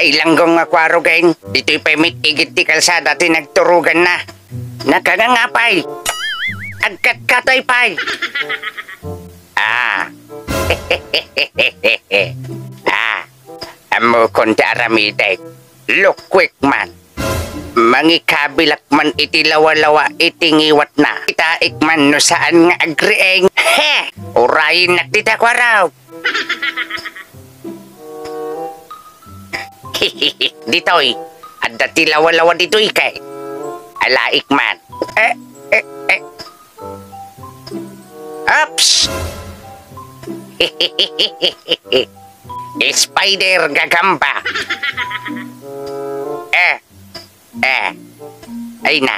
Ilanggong nga kwaro gain. Dito'y pemit igit ti kalsada ti nagturugan na. Nakangangapay. Agkat-katay pay. Amo konti aramitek. Look quick man. Mangikabilak man iti lawa-lawa iti ngiwat na. Itaik man no saan nga agrieng. He! Urayin nagtita ko raw. Ditoy. At dati lawa-lawa ditoy kay. Alaik man. Ups! Spider gagamba. Ay na.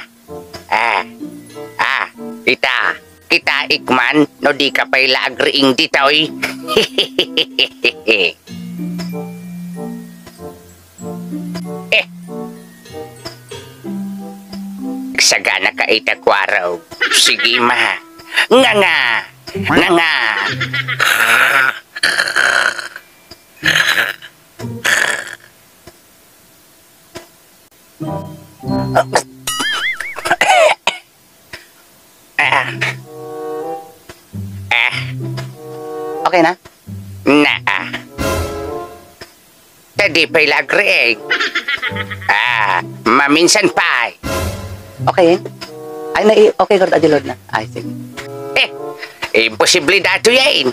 Kita ikman no di ka pa'y agriing ditoy. Sagana ka itakwaraw. Sige ma. Nga. Okay na? Tadi pa'y lagrieg. Maminsan pa. Okay. Ay, okay ko adilod na. Ay, sige. Imposible dato yan.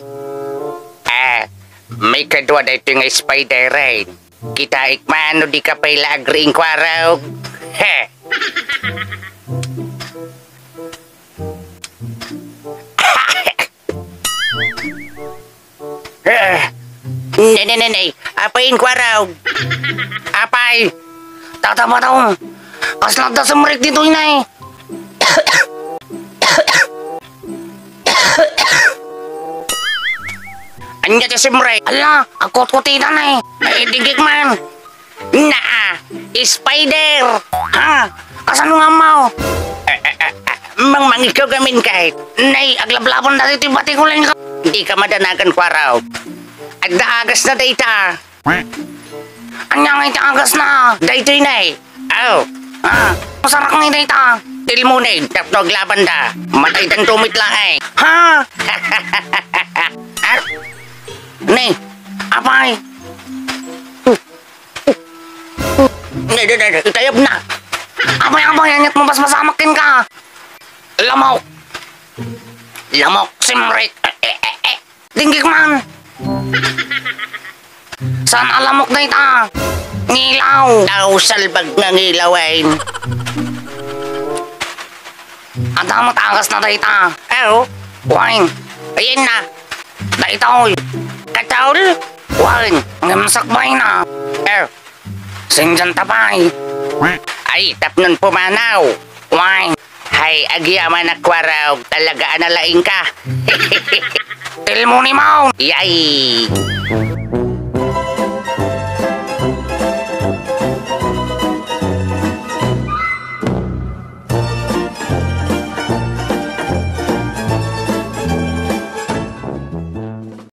May kadwa dito nga spider rain. Kita ikmano di ka pa'y lagriing kwaraw. Nay, apain kwaraw. Apay. Tatama taong. Kaslat na sumrik dito inay. Anya ti sumrik. Ala, akot-kotitan na digig man. Spider. Kasano nga mau? Mangikaw gamin kahit. Nay, aglablabon na dito yung batikulan ko. Hindi ka madanagan kwaraw. Agdaagas na data. Anya nga itaagas na. Dito inay. Masarak nga data. Tilmunid, tapnog laban da. Matay dan tumit lang Nay, apay? Itayab na. Apay, anyat mo bas masamakin ka. Lamok, simrik. Dinggik man. Saan alamok na ita? Ngilaw. Salbag nga ngilawin. Ang damot angas na dita. Wine. Ayan na. Daitaw. Kataul. Wine. Ngamsakbay na. Singjan tapay. Ay, tapnon pumanaw. Wine. Hay, agyaman na kwaraw. Talaga analaing ka. Tilmo ni Maun. Yay.